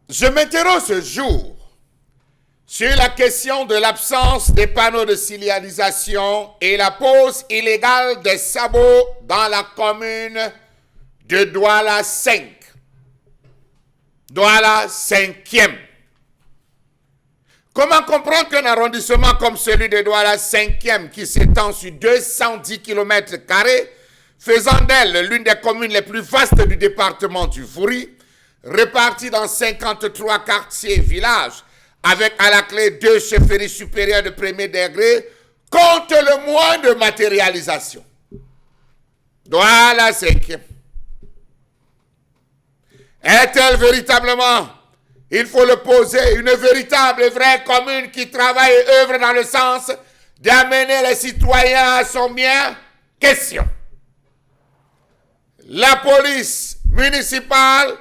Je m'interroge ce jour sur la question de l'absence des panneaux de signalisation et la pose illégale des sabots dans la commune de Douala 5. Douala 5e. Comment comprendre qu'un arrondissement comme celui de Douala 5e, qui s'étend sur 210 km², faisant d'elle l'une des communes les plus vastes du département du Fourie, répartie dans 53 quartiers et villages, avec à la clé 2 chefferies supérieures de premier degré, compte le moins de matérialisation? Douala 5e. Est-elle véritablement, il faut le poser, une véritable et vraie commune qui travaille et œuvre dans le sens d'amener les citoyens à son bien? Question. La police municipale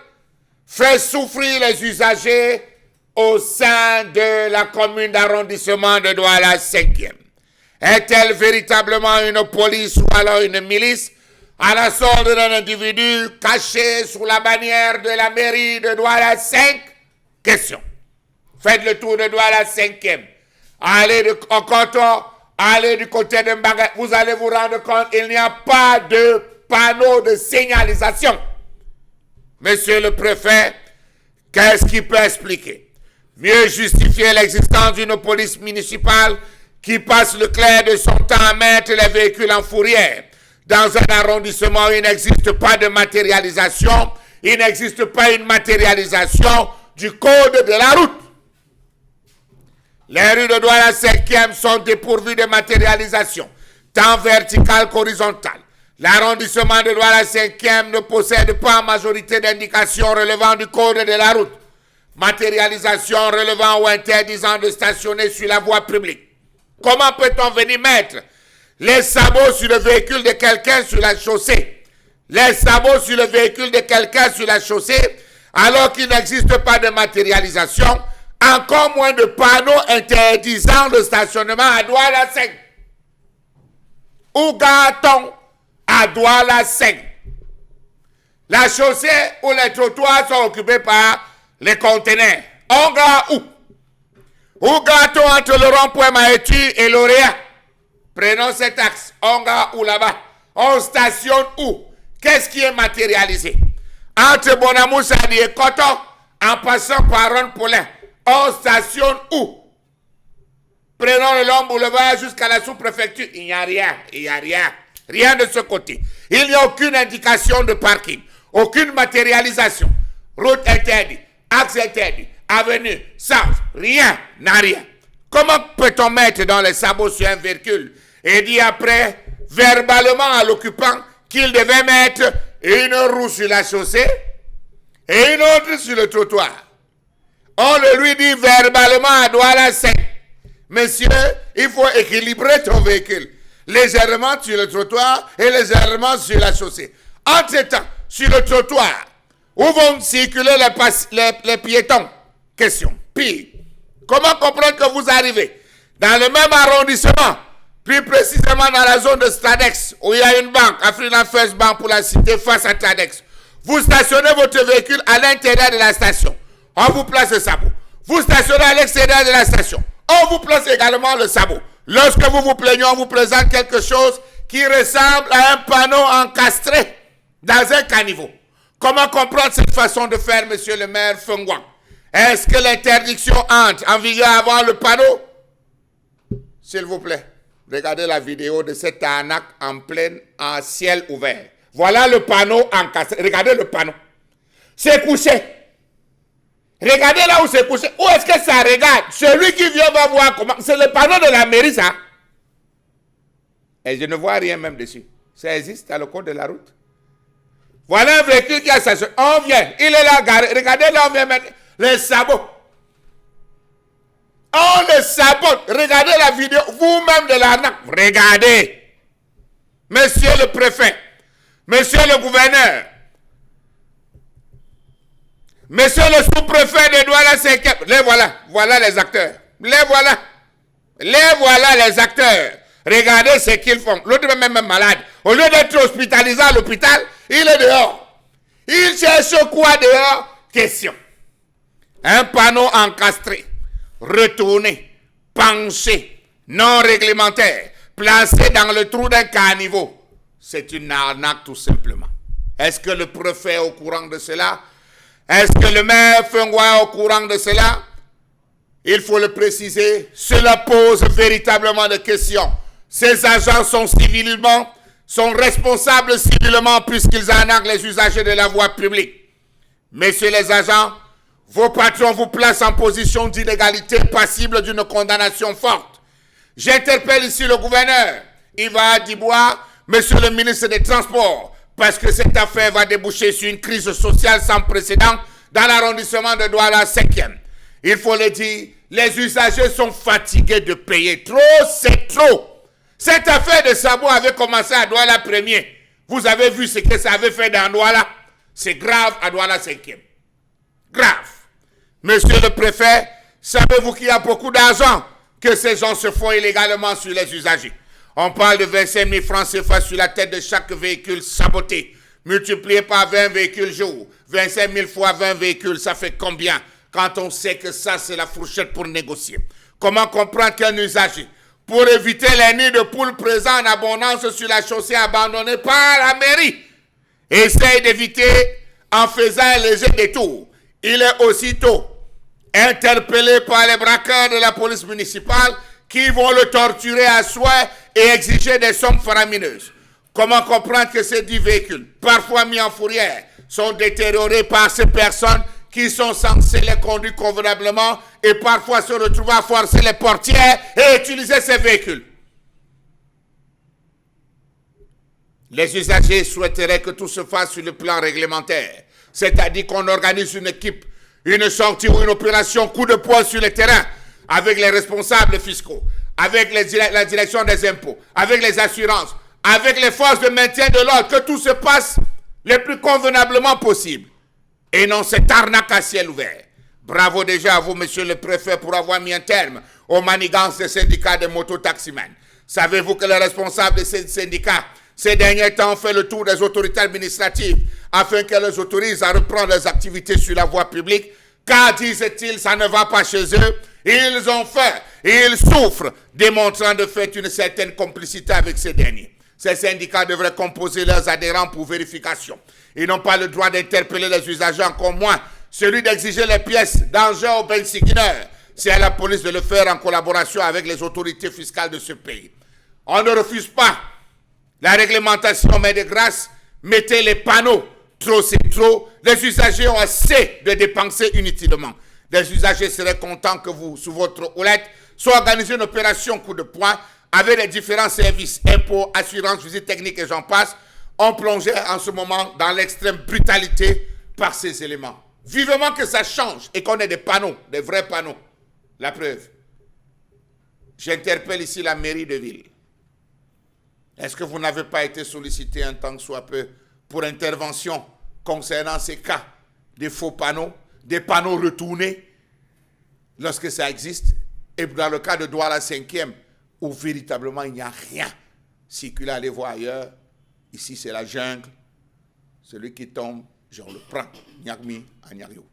fait souffrir les usagers au sein de la commune d'arrondissement de Douala 5e. Est-elle véritablement une police ou alors une milice à la sorte d'un individu caché sous la bannière de la mairie de Douala 5? Question. Faites le tour de Douala 5e. Allez au canton, allez du côté de Mbaga. Vous allez vous rendre compte, il n'y a pas de panneau de signalisation. Monsieur le préfet, qu'est-ce qui peut expliquer? Mieux justifier l'existence d'une police municipale qui passe le clair de son temps à mettre les véhicules en fourrière. Dans un arrondissement où il n'existe pas de matérialisation, il n'existe pas une matérialisation du code de la route. Les rues de Douala 5e sont dépourvues de matérialisation, tant verticale qu'horizontale. L'arrondissement de Douala 5e ne possède pas en majorité d'indications relevant du code de la route. Matérialisation relevant ou interdisant de stationner sur la voie publique. Comment peut-on venir mettre les sabots sur le véhicule de quelqu'un sur la chaussée? Les sabots sur le véhicule de quelqu'un sur la chaussée, alors qu'il n'existe pas de matérialisation, encore moins de panneaux interdisant le stationnement à Douala 5. Où gâte-t-on à Douala 5? La chaussée ou les trottoirs sont occupés par les conteneurs. On gâte où? Où gâte-t-on entre le rond-point Maétu et Lauréat? Prenons cet axe. On gâte où là-bas? On stationne où? Qu'est-ce qui est matérialisé? Entre Bonamou Sadi et Coton, en passant par Ron-Paulin, on stationne où? Prenons le long boulevard jusqu'à la sous-préfecture. Il n'y a rien, il n'y a rien. Rien de ce côté. Il n'y a aucune indication de parking, aucune matérialisation. Route interdite, axe interdit, avenue, sens, rien, n'a rien. Comment peut-on mettre dans les sabots sur un véhicule et dire après, verbalement à l'occupant, qu'il devait mettre une roue sur la chaussée et une autre sur le trottoir? On le lui dit verbalement à Douala 5. Monsieur, il faut équilibrer ton véhicule. Légèrement sur le trottoir et légèrement sur la chaussée. Entre-temps, sur le trottoir, où vont circuler les piétons? Question. Puis, comment comprendre que vous arrivez dans le même arrondissement, plus précisément dans la zone de Stadex, où il y a une banque, African First Bank pour la cité face à Stadex. Vous stationnez votre véhicule à l'intérieur de la station. On vous place le sabot. Vous stationnez à l'extérieur de la station. On vous place également le sabot. Lorsque vous vous plaignez, on vous présente quelque chose qui ressemble à un panneau encastré dans un caniveau. Comment comprendre cette façon de faire, monsieur le maire Fengwang? Est-ce que l'interdiction entre en vigueur avant le panneau? S'il vous plaît, regardez la vidéo de cette arnaque en ciel ouvert. Voilà le panneau encastré. Regardez le panneau. C'est couché. Regardez là où c'est couché. Où est-ce que ça regarde? Celui qui vient va voir comment. C'est le panneau de la mairie, ça. Et je ne vois rien même dessus. Ça existe dans le code de la route. Voilà un véhicule qui a sa... On vient. Il est là, garé. Regardez là, on vient mettre les sabots. On les sabote. Regardez la vidéo. Vous-même de l'arnaque. Regardez. Monsieur le préfet. Monsieur le gouverneur. Monsieur le sous-préfet de Douala 5e. Les voilà. Voilà les acteurs. Les voilà. Les voilà les acteurs. Regardez ce qu'ils font. L'autre est même malade. au lieu d'être hospitalisé à l'hôpital, il est dehors. Il cherche quoi dehors? Question. Un panneau encastré, retourné, penché, non réglementaire, placé dans le trou d'un caniveau. C'est une arnaque tout simplement. Est-ce que le préfet est au courant de cela? Est-ce que le maire Fengwa est au courant de cela? Il faut le préciser, cela pose véritablement des questions. Ces agents sont responsables civilement puisqu'ils arnaquent les usagers de la voie publique. Messieurs les agents, vos patrons vous placent en position d'illégalité passible d'une condamnation forte. J'interpelle ici le gouverneur, Yvan Dibois, monsieur le ministre des Transports, parce que cette affaire va déboucher sur une crise sociale sans précédent dans l'arrondissement de Douala 5e. Il faut le dire, les usagers sont fatigués de payer. Trop, c'est trop. Cette affaire de sabot avait commencé à Douala 1er. Vous avez vu ce que ça avait fait dans Douala. C'est grave à Douala 5e. Grave. Monsieur le préfet, savez-vous qu'il y a beaucoup d'argent que ces gens se font illégalement sur les usagers? On parle de 25 000 francs CFA sur la tête de chaque véhicule saboté. Multiplié par 20 véhicules jour. 25 000 fois 20 véhicules, ça fait combien? Quand on sait que ça, c'est la fourchette pour négocier. Comment comprendre qu'un usager, pour éviter les nids de poules présents en abondance sur la chaussée abandonnée par la mairie, essaye d'éviter en faisant un léger détour? Il est aussitôt interpellé par les braqueurs de la police municipale qui vont le torturer à souhait et exiger des sommes faramineuses. Comment comprendre que ces 10 véhicules, parfois mis en fourrière, sont détériorés par ces personnes qui sont censées les conduire convenablement et parfois se retrouvent à forcer les portières et utiliser ces véhicules? Les usagers souhaiteraient que tout se fasse sur le plan réglementaire, c'est-à-dire qu'on organise une équipe, une sortie ou une opération coup de poing sur le terrain avec les responsables fiscaux, avec la direction des impôts, avec les assurances, avec les forces de maintien de l'ordre, que tout se passe le plus convenablement possible. Et non cette arnaque à ciel ouvert. Bravo déjà à vous, monsieur le préfet, pour avoir mis un terme aux manigances des syndicats de mototaximens. Savez-vous que les responsables de ces syndicats, ces derniers temps, ont fait le tour des autorités administratives afin qu'elles les autorisent à reprendre leurs activités sur la voie publique? Car, disent-ils, ça ne va pas chez eux. Ils ont faim et ils souffrent, démontrant de fait une certaine complicité avec ces derniers. Ces syndicats devraient composer leurs adhérents pour vérification. Ils n'ont pas le droit d'interpeller les usagers, encore moins celui d'exiger les pièces d'engin au bensigineur. C'est à la police de le faire en collaboration avec les autorités fiscales de ce pays. On ne refuse pas la réglementation, mais de grâce, mettez les panneaux. Trop, c'est trop. Les usagers ont assez de dépenser inutilement. Les usagers seraient contents que vous, sous votre houlette, soit organisé une opération coup de poing avec les différents services, impôts, assurances, visites techniques et j'en passe. On plongeait en ce moment dans l'extrême brutalité par ces éléments. Vivement que ça change et qu'on ait des panneaux, des vrais panneaux. La preuve. J'interpelle ici la mairie de ville. Est-ce que vous n'avez pas été sollicité un temps soit peu pour intervention concernant ces cas de faux panneaux, des panneaux retournés, lorsque ça existe, et dans le cas de Douala 5e, où véritablement il n'y a rien. Circulez, allez voir ailleurs. Ici, c'est la jungle. Celui qui tombe, je le prends. Nyagmi, Agnario.